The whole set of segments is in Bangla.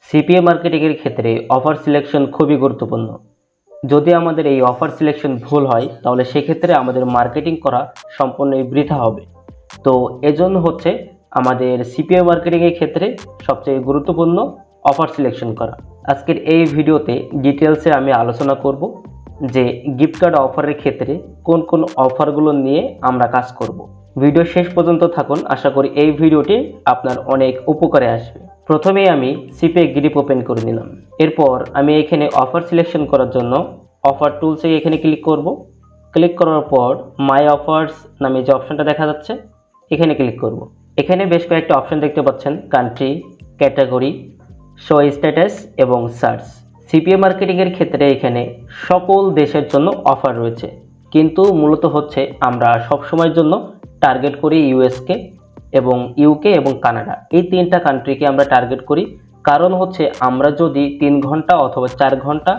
সিপিএ মার্কেটিং এর ক্ষেত্রে অফার সিলেকশন খুবই গুরুত্বপূর্ণ। যদি আমাদের এই অফার সিলেকশন ভুল হয় তাহলে সেক্ষেত্রে আমাদের মার্কেটিং করা সম্পূর্ণই বৃথা হবে। তো এজন্য হচ্ছে আমাদের সিপিএ মার্কেটিং এর ক্ষেত্রে সবচেয়ে গুরুত্বপূর্ণ অফার সিলেকশন করা। আজকের এই ভিডিওতে ডিটেলসে আমি আলোচনা করব যে গিফট কার্ড অফারের ক্ষেত্রে কোন কোন অফারগুলো নিয়ে আমরা কাজ করব। ভিডিও শেষ পর্যন্ত থাকুন, আশা করি এই ভিডিওটি আপনার অনেক উপকারে আসবে। প্রথমেই আমি সিপিএ গ্রিপ ওপেন করে নিলাম। এরপর আমি এখানে অফার সিলেকশন করার জন্য অফার টুলসে এখানে ক্লিক করব। ক্লিক করার পর মাই অফার্স নামে যে অপশনটা দেখা যাচ্ছে এখানে ক্লিক করব। এখানে বেশ কয়েকটা অপশন দেখতে পাচ্ছেন, কান্ট্রি, ক্যাটাগরি, শো স্ট্যাটাস এবং সার্চ। সিপিএ মার্কেটিং এর ক্ষেত্রে এখানে সকল দেশের জন্য অফার রয়েছে, কিন্তু মূলত হচ্ছে আমরা সবসময়ের জন্য টার্গেট করি ইউএসকে এবং ইউকে এবং কানাডা, এই তিনটা কান্ট্রিকে আমরা টার্গেট করি। কারণ হচ্ছে আমরা যদি 3 ঘন্টা অথবা 4 ঘন্টা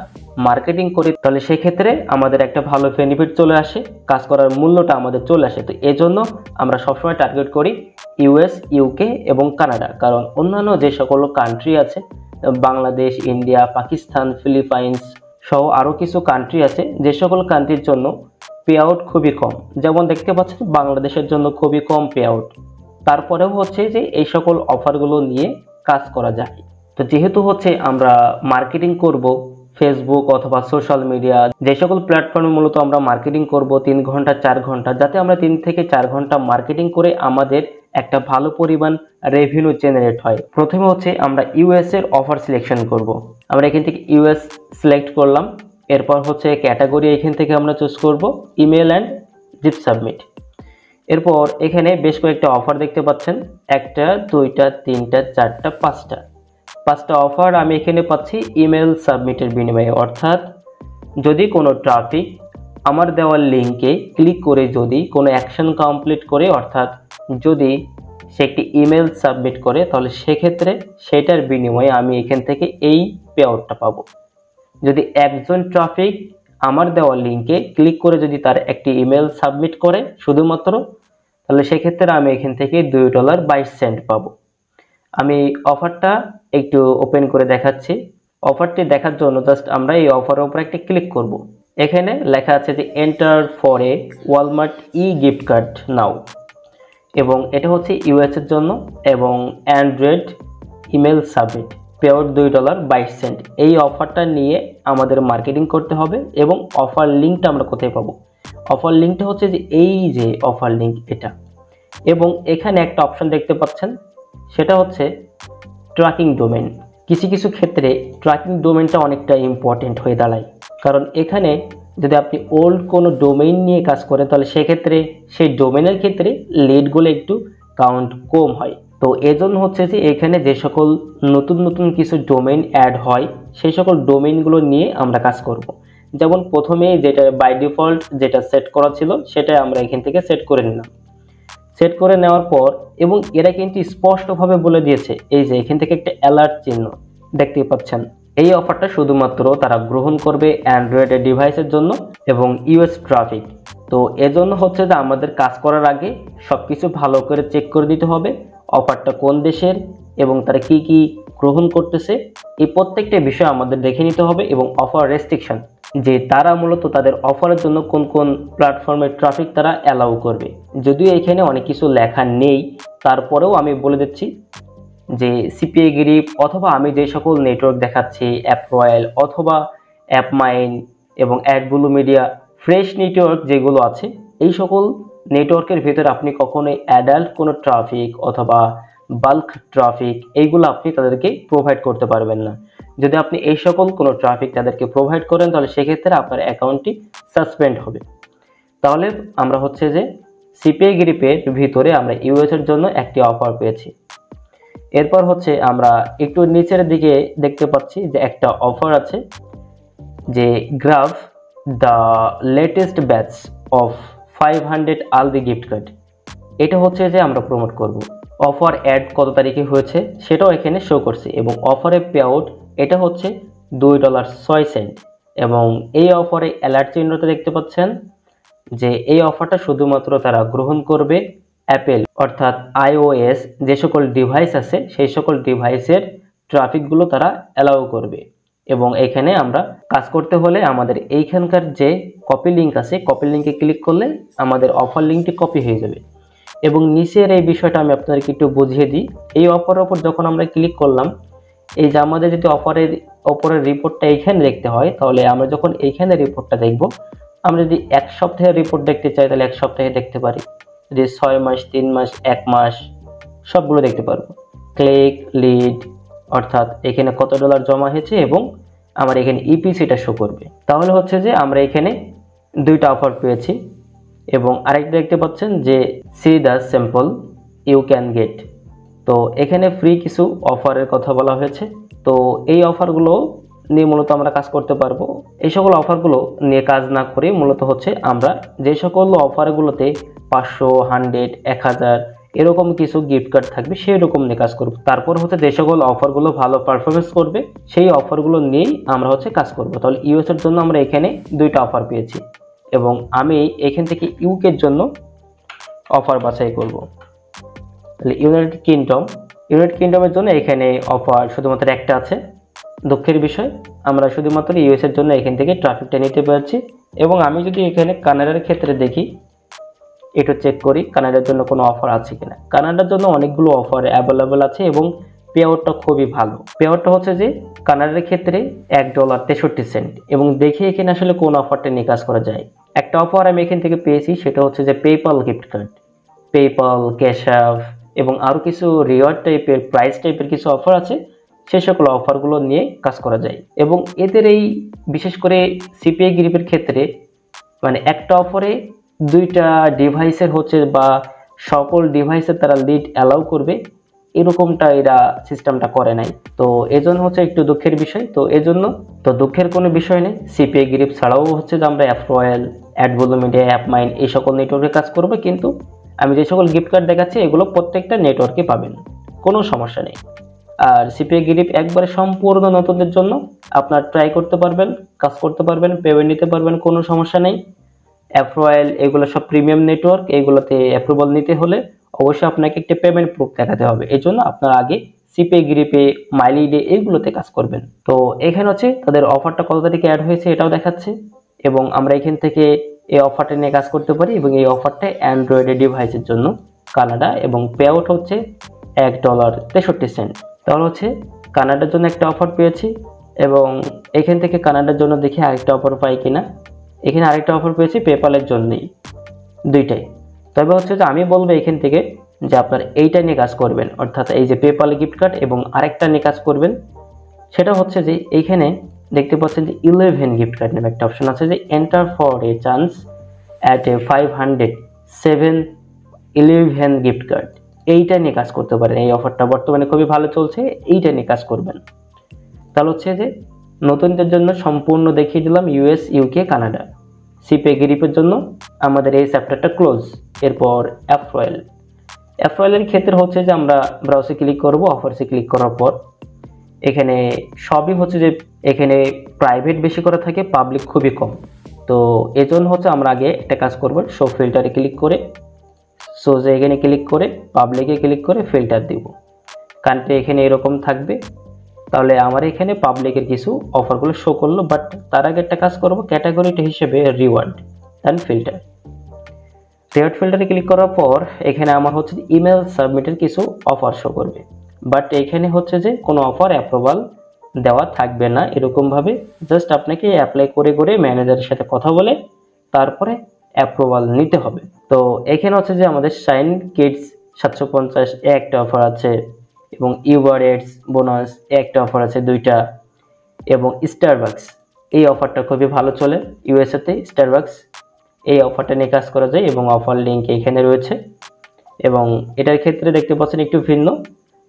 মার্কেটিং করি তাহলে সেক্ষেত্রে আমাদের একটা ভালো বেনিফিট চলে আসে, কাজ করার মূল্যটা আমাদের চলে আসে। তো এজন্য আমরা সবসময় টার্গেট করি ইউএস, ইউকে এবং কানাডা। কারণ অন্যান্য যে সকল কান্ট্রি আছে, বাংলাদেশ, ইন্ডিয়া, পাকিস্তান, ফিলিপাইন্স সহ আরও কিছু কান্ট্রি আছে, যে সকল কান্ট্রির জন্য পে আউট খুবই কম। যেমন দেখতে পাচ্ছেন বাংলাদেশের জন্য খুবই কম পে আউট। তারপরেও হচ্ছে যে এই সকল অফারগুলো নিয়ে কাজ করা যায়। তো যেহেতু হচ্ছে আমরা মার্কেটিং করব ফেসবুক অথবা সোশ্যাল মিডিয়া, যে সকল প্ল্যাটফর্মে মূলত আমরা মার্কেটিং করব 3 ঘন্টা 4 ঘন্টা, যাতে আমরা 3 থেকে 4 ঘন্টা মার্কেটিং করে আমাদের একটা ভালো পরিমাণ রেভিনিউ জেনারেট হয়। প্রথমে হচ্ছে আমরা ইউএস এর অফার সিলেকশন করব। আমরা এখান থেকে ইউএস সিলেক্ট করলাম। এরপর হচ্ছে ক্যাটাগরি এখান থেকে আমরা চুজ করব ইমেল অ্যান্ড জিপ সাবমিট। এরপর এখানে বেশ কয়েকটা অফার দেখতে পাচ্ছেন, 1টা 2টা 3টা 4টা 5টা অফার আমি এখানে পাচ্ছি ইমেল সাবমিটের বিনিময়ে। অর্থাৎ যদি কোনো ট্রাফিক আমার দেওয়ার লিঙ্কে ক্লিক করে যদি কোনো অ্যাকশন কমপ্লিট করে, অর্থাৎ যদি সে একটি ইমেল সাবমিট করে, তাহলে সেক্ষেত্রে সেটার বিনিময়ে আমি এখান থেকে এই পে আউটটা পাবো। যদি একজন ট্রাফিক আমার দেওয়া লিঙ্কে ক্লিক করে যদি তার একটি ইমেল সাবমিট করে শুধুমাত্র, তাহলে সেক্ষেত্রে আমি এখান থেকে $2.22 পাবো। আমি অফারটা একটু ওপেন করে দেখাচ্ছি। অফারটি দেখার জন্য জাস্ট আমরা এই অফারের উপর একটা ক্লিক করব। এখানে লেখা আছে যে enter for a Walmart e gift card now, এবং এটা হচ্ছে ইউএস এর জন্য এবং Android email submit, pay out $2.22। এই অফারটা নিয়ে আমাদের মার্কেটিং করতে হবে। এবং অফার লিঙ্কটা আমরা কোথায় পাবো? অফার লিঙ্কটা হচ্ছে যে এই যে অফার লিঙ্ক এটা, এবং এখানে একটা অপশন দেখতে পাচ্ছেন, সেটা হচ্ছে ট্র্যাকিং ডোমেন। কিছু কিছু ক্ষেত্রে ট্র্যাকিং ডোমেনটা অনেকটা ইম্পর্টেন্ট হয়ে দাঁড়ায়। কারণ এখানে যদি আপনি ওল্ড কোনো ডোমেইন নিয়ে কাজ করেন তাহলে সেক্ষেত্রে সেই ডোমেনের ক্ষেত্রে লিডগুলো একটু কাউন্ট কম হয়। তো এজন্য হচ্ছে যে এখানে যে সকল নতুন নতুন কিছু ডোমেইন অ্যাড হয় সেই সকল ডোমেইনগুলো নিয়ে আমরা কাজ করব। যেমন প্রথমে যেটা বাই ডিফল্ট যেটা সেট করা ছিল সেটাই আমরা এখান থেকে সেট করে নিলাম। সেট করে নেওয়ার পর এবং এরা কিন্তু স্পষ্টভাবে বলে দিয়েছে, এই যে এখান থেকে একটা অ্যালার্ট চিহ্ন দেখতে পাচ্ছেন, এই অফারটা শুধুমাত্র তারা গ্রহণ করবে অ্যান্ড্রয়েডের ডিভাইসের জন্য এবং ইউএস ট্রাফিক। তো এজন্য হচ্ছে যে আমাদের কাজ করার আগে সবকিছু ভালো করে চেক করে দিতে হবে, অফারটা কোন দেশের এবং তারা কি কি গ্রহণ করতেছে, এই প্রত্যেকটা বিষয় আমাদের দেখে নিতে হবে। এবং অফার রেস্ট্রিকশন, যে তারা মূলত তাদের অফারের জন্য কোন কোন প্ল্যাটফর্মের ট্রাফিক তারা অ্যালাউ করবে। যদিও এখানে অনেক কিছু লেখা নেই, তারপরেও আমি বলে দিচ্ছি যে সিপিএ গ্রিপ অথবা আমি যে সকল নেটওয়ার্ক দেখাচ্ছি, অ্যাপ রয়্যাল অথবা অ্যাপ মাইন এবং অ্যাডব্লু মিডিয়া, ফ্রেশ নেটওয়ার্ক যেগুলো আছে, এই সকল নেটওয়ার্কের ভিতরে আপনি কখনোই অ্যাডাল্ট কোনো ট্রাফিক অথবা বাল্ক ট্রাফিক এইগুলো আপনি তাদেরকে প্রোভাইড করতে পারবেন না। যদি আপনি এই সকল কোনো ট্রাফিক তাদেরকে প্রোভাইড করেন তাহলে সেক্ষেত্রে আপনার অ্যাকাউন্টটি সাসপেন্ড হবে। তাহলে আমরা হচ্ছে যে সিপিএ গ্রিপের ভিতরে আমরা ইউএস এর জন্য একটি অফার পেয়েছি। এরপর হচ্ছে আমরা একটু নিচের দিকে দেখতে পাচ্ছি যে একটা অফার আছে, যে graph the latest batch of 500 Aldi gift card. এটা হচ্ছে যে আমরা প্রমোট করব। অফার অ্যাড কত তারিখে হয়েছে সেটাও এখানে শো করছে এবং অফারের পে আউট এটা হচ্ছে $2.06। এবং এই অফারে অ্যালার্ট চিহ্নটা দেখতে পাচ্ছেন যে এই অফারটা শুধুমাত্র তারা গ্রহণ করবে অ্যাপেল অর্থাৎ iOS যে সকল ডিভাইস আছে সেই সকল ডিভাইসের ট্রাফিকগুলো তারা অ্যালাউ করবে। এবং এখানে আমরা কাজ করতে হলে আমাদের এইখানকার যে কপি লিঙ্ক আছে, কপি লিঙ্কে ক্লিক করলে আমাদের অফার লিঙ্কটি কপি হয়ে যাবে। এবং নিচের এই বিষয়টা আমি আপনাদেরকে একটু বুঝিয়ে দিই। এই অফারের ওপর যখন আমরা ক্লিক করলাম, এই যে আমাদের যদি অফারের ওপরের রিপোর্টটা এইখানে দেখতে হয়, তাহলে আমরা যখন এইখানে রিপোর্টটা দেখব, আমরা যদি 1 সপ্তাহের রিপোর্ট দেখতে চাই তাহলে 1 সপ্তাহে দেখতে পারি, যদি 6 মাস, 3 মাস, 1 মাস সবগুলো দেখতে পারবো। ক্লিক, লিড, অর্থাৎ এখানে কত ডলার জমা হয়েছে এবং আমার এখানে ইপিসিটা শো করবে। তাহলে হচ্ছে যে আমরা এখানে 2টা অফার পেয়েছি। এবং আরেকটা দেখতে পাচ্ছেন যে see the sample you can get. তো এখানে ফ্রি কিছু অফারের কথা বলা হয়েছে। তো এই অফারগুলো নিয়ে মূলত আমরা কাজ করতে পারবো। এই সকল অফারগুলো নিয়ে কাজ না করে মূলত হচ্ছে আমরা যে সকল অফারগুলোতে 500, 100, 1000 এরকম কিছু গিফট কার্ড থাকবে সেই রকম নিয়ে কাজ করব। তারপর হচ্ছে যে সকল অফারগুলো ভালো পারফরমেন্স করবে সেই অফারগুলো নিয়েই আমরা হচ্ছে কাজ করব। তাহলে ইউএস এর জন্য আমরা এখানে 2টা অফার পেয়েছি এবং আমি এখান থেকে ইউকে এর জন্য অফার বাছাই করব। তাহলে ইউনাইটেড কিংডমের জন্য এখানে অফার শুধুমাত্র একটা আছে। দুঃখের বিষয়, আমরা শুধুমাত্র ইউএস এর জন্য এখান থেকে ট্রাফিকটা নিতে পারছি। এবং আমি যদি এখানে কানাডার ক্ষেত্রে দেখি, একটু চেক করি কানাডার জন্য কোনো অফার আছে কিনা। কানাডার জন্য অনেকগুলো অফার অ্যাভেলেবেল আছে এবং পে আউটটা খুবই ভালো। পে আউটটা হচ্ছে যে কানাডার ক্ষেত্রে $1.63 এবং দেখি এখানে আসলে কোন অফারটা নিয়ে কাজ করা যায়। একটা অফার আমি এখান থেকে পেয়েছি, সেটা হচ্ছে যে PayPal gift card, PayPal, cash app এবং আরও কিছু রিওয়ার্ড টাইপের, প্রাইস টাইপের কিছু অফার আছে। সে সকল অফারগুলো নিয়ে কাজ করা যায়। এবং এদের এই বিশেষ করে সিপিআই গ্রিপের ক্ষেত্রে মানে একটা অফারে 2টা ডিভাইসের হচ্ছে বা সকল ডিভাইসের তারা লিড অ্যালাউ করবে, এরকমটা এরা সিস্টেমটা করে নাই। তো এজন্য হচ্ছে একটু দুঃখের বিষয়। তো এজন্য তো দুঃখের কোনো বিষয় নেই। সিপিআই গ্রিপ ছাড়াও হচ্ছে যে আমরা অ্যাপরয়েল, অ্যাডভোলো মিডিয়া, অ্যাপমাইন এই সকল নেটওয়ার্কে কাজ করবো। কিন্তু আমি যে সকল গিফট কার্ড দেখাচ্ছি এগুলো প্রত্যেকটা নেটওয়ার্কে পাবেন, কোনো সমস্যা নেই। আর সিপিআই গ্রিপ একবারে সম্পূর্ণ নতুনদের জন্য, আপনার ট্রাই করতে পারবেন, কাজ করতে পারবেন, পেমেন্ট নিতে পারবেন, কোনো সমস্যা নেই। অ্যাপরয়েল এগুলো সব প্রিমিয়াম নেটওয়ার্ক, এগুলোতে অ্যাপ্রুভাল নিতে হলে অবশ্যই আপনাকে একটা পেমেন্ট প্রুফ দেখাতে হবে। এই জন্য আপনার আগে সিপিআই গ্রিপে, মাইলিডে এগুলোতে কাজ করবেন। তো এখানে হচ্ছে তাদের অফারটা কত তারিখে অ্যাড হয়েছে এটাও দেখাচ্ছে এবং আমরা এখান থেকে এই অফারটা নিয়ে কাজ করতে পারি। এবং এই অফারটা অ্যান্ড্রয়েড ডিভাইসের জন্য কানাডা এবং পে আউট হচ্ছে $1.63। তাহলে হচ্ছে কানাডার জন্য একটা অফার পেয়েছি এবং এখান থেকে কানাডার জন্য দেখি আরেকটা অফার পাই কিনা। এখানে আরেকটা অফার পেয়েছি পেপ্যালের জন্যই, 2টাই। তবে হচ্ছে যে আমি বলবো এখান থেকে যে আপনার এইটা নিয়ে কাজ করবেন, অর্থাৎ এই যে পেপ্যাল গিফট কার্ড এবং আরেকটা নিয়ে কাজ করবেন। সেটা হচ্ছে যে এইখানে দেখতে পাচ্ছেন যে 11 গিফট কার্ড নামে একটা অপশন আছে, যে enter for A chance at a 507 gift card. এইটা নিয়ে কাজ করতে পারেন। এই অফারটা বর্তমানে খুবই ভালো চলছে, এইটা নিয়ে কাজ করবেন। তাহলে হচ্ছে যে নতুনদের জন্য সম্পূর্ণ দেখিয়ে দিলাম ইউএস, ইউকে, কানাডা। সিপিআই গ্রিপের জন্য আমাদের এই চ্যাপ্টারটা ক্লোজ। এরপর অ্যাপরয়েলের ক্ষেত্রে হচ্ছে যে আমরা ব্রাউজে ক্লিক করব, অফারসে ক্লিক করার পর এখানে সবই হচ্ছে যে এখানে প্রাইভেট বেশি করা থাকে, পাবলিক খুবই কম। তো এজন্য হচ্ছে আমরা আগে একটা কাজ করব, শো ফিল্টারে ক্লিক করে, সো যে এখানে ক্লিক করে পাবলিকে ক্লিক করে ফিল্টার দিব। কারণটা এখানে এরকম থাকবে। তাহলে আমার এখানে পাবলিকের কিছু অফারগুলো শো করলো, বাট তার আগে একটা কাজ করব, ক্যাটাগরিটা হিসেবে রিওয়ার্ড, দেন ফিল্টার। রিওয়ার্ড ফিল্টারে ক্লিক করার পর এখানে আমার হচ্ছে ইমেল সাবমিটের কিছু অফার শো করবে, বাট এখানে হচ্ছে যে কোনো অফার অ্যাপ্রুভাল দেওয়া থাকবে না। এরকমভাবে জাস্ট আপনাকে অ্যাপ্লাই করে করে ম্যানেজারের সাথে কথা বলে তারপরে অ্যাপ্রুভাল নিতে হবে। তো এখানে হচ্ছে যে আমাদের শাইন কিডস 750 একটা অফার আছে এবং ইউবার এডস বোনাস একটা অফার আছে 2টা, এবং স্টারবাক্স এই অফারটা খুবই ভালো চলে ইউএসএতে। স্টারবাক্স এই অফারটা নিয়ে কাজ করা যায় এবং অফার লিঙ্ক এখানে রয়েছে। এবং এটার ক্ষেত্রে দেখতে পাচ্ছেন একটু ভিন্ন,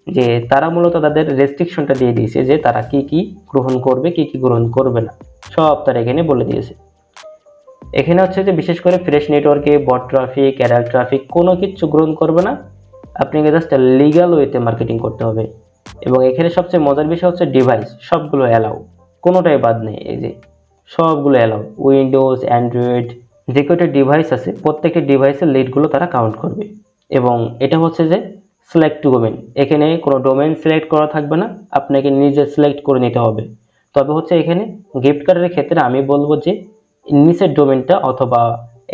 যে তারা মূলত তাদের রেস্ট্রিকশনটা দিয়ে দিয়েছে যে তারা কি কি গ্রহণ করবে, কি কি গ্রহণ করবে না, সব তারা এখানে বলে দিয়েছে। এখানে হচ্ছে যে বিশেষ করে ফ্রেশ নেটওয়ার্কে বট ট্রাফিক, অ্যাডাল ট্রাফিক কোনো কিছু গ্রহণ করবে না, আপনাকে জাস্ট লিগ্যাল ওয়েতে মার্কেটিং করতে হবে। এবং এখানে সবচেয়ে মজার বিষয় হচ্ছে ডিভাইস সবগুলো অ্যালাউ, কোনোটাই বাদ নেই। এই যে সবগুলো অ্যালাউ, উইন্ডোজ, অ্যান্ড্রয়েড যে কয়টা ডিভাইস আছে প্রত্যেকটা ডিভাইসের লিডগুলো তারা কাউন্ট করবে। এবং এটা হচ্ছে যে সিলেক্ট ডোমেন, এখানে কোনো ডোমেন সিলেক্ট করা থাকবে না, আপনাকে নিজে সিলেক্ট করে নিতে হবে। তবে হচ্ছে এখানে গিফট কার্ডের ক্ষেত্রে আমি বলবো যে নিচের ডোমেনটা অথবা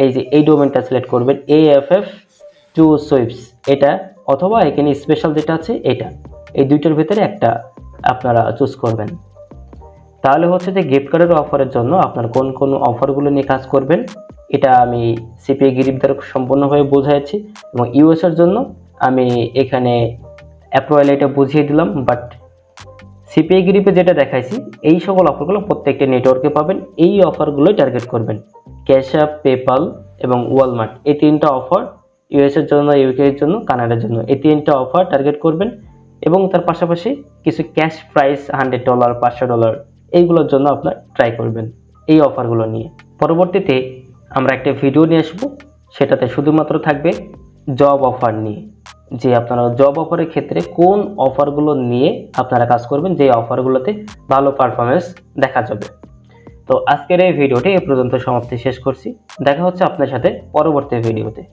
এই যে এই ডোমেনটা সিলেক্ট করবেন, AFF2 সুইপস এটা, অথবা এখানে স্পেশাল যেটা আছে এটা, এই দুইটার ভিতরে একটা আপনারা চুজ করবেন। তাহলে হচ্ছে যে গিফট কার্ডের অফারের জন্য আপনার কোন কোন অফারগুলো নিয়ে কাজ করবেন এটা আমি সিপিএ গ্রিপ দ্বারা সম্পূর্ণভাবে বোঝাচ্ছি, এবং ইউএসের জন্য আমি এখানে অ্যাপ্রুভাল এটা বুঝিয়ে দিলাম। বাট সিপিএ গ্রিপে যেটা দেখাইছি এই সকল অফারগুলো প্রত্যেকটা নেটওয়ার্কে পাবেন, এই অফারগুলোই টার্গেট করবেন। ক্যাশ অ্যাপ, পেপাল এবং ওয়ালমার্ট, এই তিনটা অফার ইউএসের জন্য, ইউকে এর জন্য, কানাডার জন্য, এই তিনটা অফার টার্গেট করবেন। এবং তার পাশাপাশি কিছু ক্যাশ প্রাইস $100, $500 এইগুলোর জন্য আপনার ট্রাই করবেন এই অফারগুলো নিয়ে। পরবর্তীতে আমরা একটা ভিডিও নিয়ে আসবো, সেটাতে শুধুমাত্র থাকবে জব অফার নিয়ে, যে আপনারা জব অফারের ক্ষেত্রে কোন অফারগুলো নিয়ে আপনারা কাজ করবেন, যে অফারগুলোতে ভালো পারফরমেন্স দেখা যাবে। তো আজকের এই ভিডিওটি এ পর্যন্ত সমাপ্তি শেষ করছি। দেখা হচ্ছে আপনার সাথে পরবর্তী ভিডিওতে।